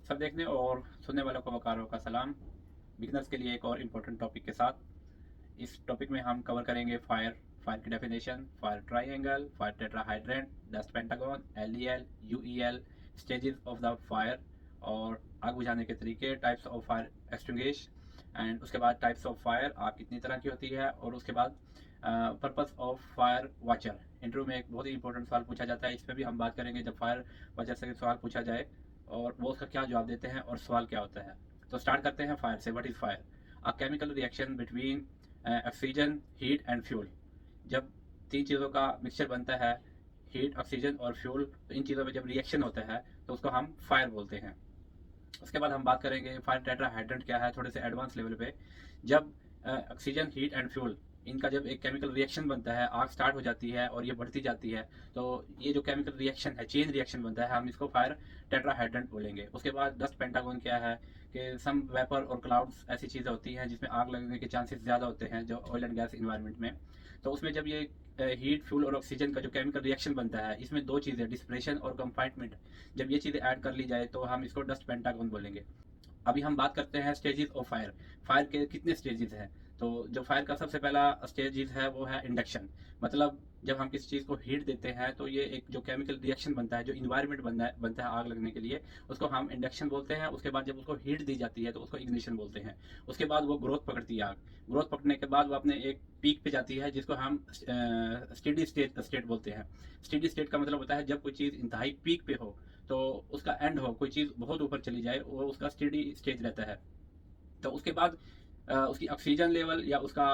सब देखने और सुनने वालों को वकारों का सलाम। बिगनर्स के लिए एक और इम्पोर्टेंट टॉपिक के साथ इस टॉपिक में हम कवर करेंगे फायर फायर की definition, fire triangle, fire tetrahedron, dust pentagon, LEL, UEL, stages of the fire और आग बुझाने के तरीके, types of fire extinguish and उसके बाद टाइप्स ऑफ फायर आग कितनी तरह की होती है और उसके बाद purpose of fire watcher. Interview में एक बहुत ही इंपॉर्टेंट सवाल पूछा जाता है, इस पर भी हम बात करेंगे। जब फायर वॉचर से सवाल पूछा जाए और वो उसका क्या जवाब देते हैं और सवाल क्या होता है। तो स्टार्ट करते हैं फायर से। What is fire? A chemical reaction between oxygen, heat and fuel. जब तीन चीज़ों का मिक्सचर बनता है, हीट, ऑक्सीजन और फ्यूल, तो इन चीज़ों में जब रिएक्शन होता है तो उसको हम फायर बोलते हैं। उसके बाद हम बात करेंगे फायर टेट्राहाइड्रेंट क्या है, थोड़े से एडवांस लेवल पे। जब ऑक्सीजन, हीट एंड फ्यूल, इनका जब एक केमिकल रिएक्शन बनता है, आग स्टार्ट हो जाती है और ये बढ़ती जाती है, तो ये जो केमिकल रिएक्शन है, चेन रिएक्शन बनता है, हम इसको फायर टेट्राहाइड्रेंट बोलेंगे। उसके बाद डस्ट पेंटागन क्या है कि सम वेपर और क्लाउड्स ऐसी चीज़ें होती हैं जिसमें आग लगने के चांसेस ज़्यादा होते हैं, जो ऑयल एंड गैस इन्वायरमेंट में। तो उसमें जब ये हीट, फ्यूल और ऑक्सीजन का जो केमिकल रिएक्शन बनता है, इसमें दो चीज़ें, डिस्प्रेशन और कंफाइनमेंट, जब ये चीज़ें ऐड कर ली जाए तो हम इसको डस्ट पेंटागन बोलेंगे। अभी हम बात करते हैं स्टेजेस ऑफ फायर। फायर के कितने स्टेजेस हैं? तो जो फायर का सबसे पहला स्टेजेस है वो है इंडक्शन। मतलब जब हम किसी चीज़ को हीट देते हैं तो ये एक जो केमिकल रिएक्शन बनता है, जो इन्वायरमेंट बनता है आग लगने के लिए, उसको हम इंडक्शन बोलते हैं। उसके बाद जब उसको हीट दी जाती है तो उसको इग्निशन बोलते हैं। उसके बाद वो ग्रोथ पकड़ती है आग। ग्रोथ पकड़ने के बाद वो अपने एक पीक पे जाती है जिसको हम स्टेडी स्टेट बोलते हैं। स्टेडी स्टेट का मतलब होता है जब कोई चीज़ इंतहाई पीक पे हो, तो उसका एंड हो, कोई चीज़ बहुत ऊपर चली जाए, वो उसका स्टेडी स्टेज रहता है। तो उसके बाद उसकी ऑक्सीजन लेवल या उसका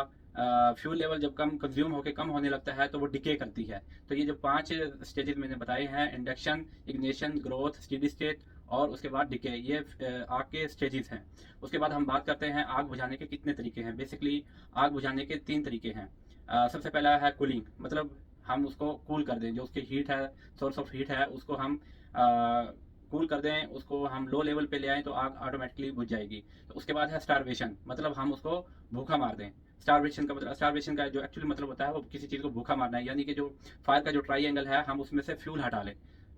फ्यूल लेवल जब कम कंज्यूम होकर कम होने लगता है तो वो डिके करती है। तो ये जो 5 स्टेजेस मैंने बताए हैं, induction, ignition, growth, steady state और उसके बाद डिके, ये आग के स्टेजेस हैं। उसके बाद हम बात करते हैं आग बुझाने के कितने तरीके हैं। बेसिकली आग बुझाने के 3 तरीके हैं। सबसे पहला है कूलिंग, मतलब हम उसको कूल कर दें, जो उसकी हीट है, सोर्स ऑफ हीट है, उसको हम कूल कर दें, उसको हम लो लेवल पे ले आएँ तो आग ऑटोमेटिकली बुझ जाएगी। तो उसके बाद है स्टारवेशन, मतलब हम उसको भूखा मार दें। स्टारवेशन का जो एक्चुअली मतलब होता है वो किसी चीज़ को भूखा मारना है, यानी कि जो फायर का जो ट्राइएंगल है, हम उसमें से फ्यूल हटा लें,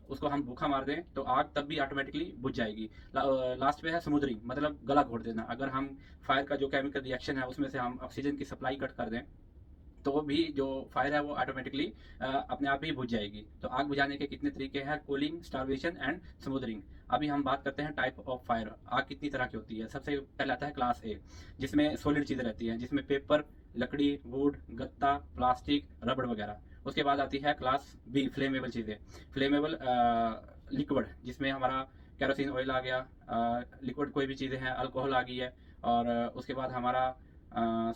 उसको हम भूखा मार दें तो आग तब भी ऑटोमेटिकली बुझ जाएगी। लास्ट पे है समुद्रिंग, मतलब गला घोट देना। अगर हम फायर का जो केमिकल रिएक्शन है उसमें से हम ऑक्सीजन की सप्लाई कट कर दें तो वो भी जो फायर है वो ऑटोमेटिकली अपने आप ही बुझ जाएगी। तो आग बुझाने के कितने तरीके हैं? Cooling, starvation and smothering. अभी हम बात करते हैं टाइप ऑफ फायर, आग कितनी तरह की होती है। सबसे पहले आता है क्लास ए, जिसमें सॉलिड चीज़ें रहती हैं, जिसमें पेपर, लकड़ी, वुड, गत्ता, प्लास्टिक, रबड़ वगैरह। उसके बाद आती है क्लास बी, फ्लेमेबल चीज़ें, फ्लेमेबल लिक्विड, जिसमें हमारा केरोसिन ऑयल आ गया, लिक्विड कोई भी चीज़ें हैं, अल्कोहल आ गई है, और उसके बाद हमारा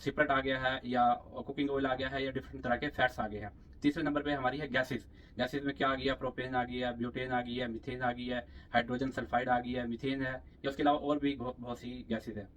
सिपरेट आ गया है, या कुकिंग ऑयल आ गया है, या डिफरेंट तरह के फैट्स आ गए हैं। तीसरे नंबर पे हमारी है गैसेस। गैसेस में क्या आ गया? प्रोपेन आ गया है, ब्यूटेन आ गई है, मीथेन आ गई है, हाइड्रोजन सल्फाइड आ गई है, मीथेन है, या उसके अलावा और भी बहुत सी गैसेज है।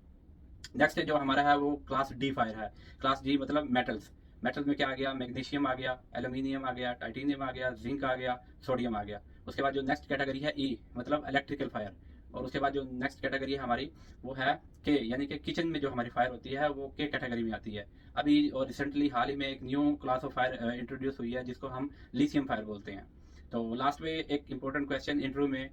नेक्स्ट जो हमारा है वो क्लास डी फायर है। क्लास डी मतलब मेटल्स। मेटल्स में क्या आ गया? मैग्नीशियम आ गया, एल्यूमिनियम आ गया, टाइटेनियम आ गया, जिंक आ गया, सोडियम आ गया। उसके बाद जो नेक्स्ट कैटेगरी है ई, मतलब इलेक्ट्रिकल फायर। और उसके बाद जो नेक्स्ट कैटेगरी है हमारी वो है के, यानी कि किचन में जो हमारी फायर होती है वो के कैटेगरी में आती है। अभी और रिसेंटली हाल ही में एक new class of fire introduce हुई है जिसको हम लिथियम फायर बोलते हैं। तो लास्ट में एक इंपॉर्टेंट क्वेश्चन इंटरव्यू में,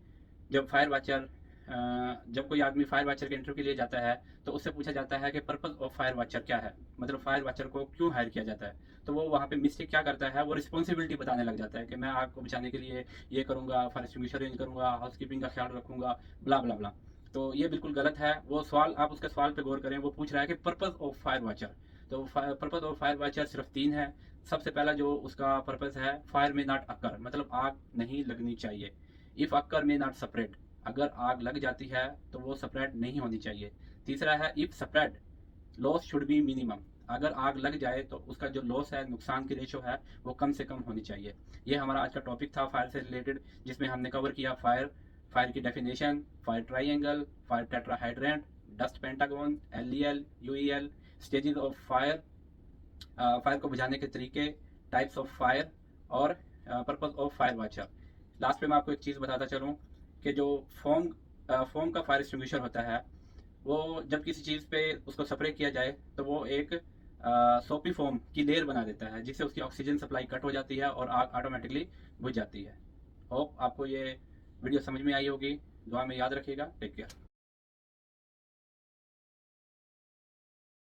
जब फायर वाचर जब कोई आदमी फायर वाचर के इंटरव्यू के लिए जाता है तो उससे पूछा जाता है कि पर्पस ऑफ फायर वाचर क्या है, मतलब फायर वाचर को क्यों हायर किया जाता है। तो वो वहाँ पे मिस्टेक क्या करता है, वो रिस्पॉन्सिबिलिटी बताने लग जाता है कि मैं आग को बचाने के लिए ये करूँगा, फायर एक्सटिंग्विशर अरेंज करूँगा, हाउस कीपिंग का ख्याल रखूंगा, ब्ला ब्ला ब्ला। तो ये बिल्कुल गलत है। वो सवाल, आप उसके सवाल पे गौर करें, वो पूछ रहा है कि पर्पस ऑफ फायर वाचर। तो पर्पस ऑफ फायर वाचर सिर्फ 3 है। सबसे पहला जो उसका पर्पस है, फायर में नॉट अकर, मतलब आग नहीं लगनी चाहिए। इफ अकर में नॉट स्प्रेड, अगर आग लग जाती है तो वो स्प्रेड नहीं होनी चाहिए। तीसरा है if spread, loss should be minimum, अगर आग लग जाए तो उसका जो लॉस है, नुकसान की रेशो है, वो कम से कम होनी चाहिए। ये हमारा आज का टॉपिक था फायर से रिलेटेड, जिसमें हमने कवर किया फायर, फायर की definition, fire triangle, fire tetrahedron, dust pentagon, LEL, UEL, stages of fire, fire को बुझाने के तरीके, टाइप्स ऑफ फायर और purpose of fire watcher. Last में मैं आपको एक चीज़ बताता चलूँ कि जो फोम फोम का फायर एक्सटिंग्विशर होता है, वो जब किसी चीज़ पे उसको स्प्रे किया जाए तो वो एक सोपी फोम की लेयर बना देता है, जिससे उसकी ऑक्सीजन सप्लाई कट हो जाती है और आग ऑटोमेटिकली बुझ जाती है। होप आपको ये वीडियो समझ में आई होगी। दुआ में याद रखिएगा। Take care.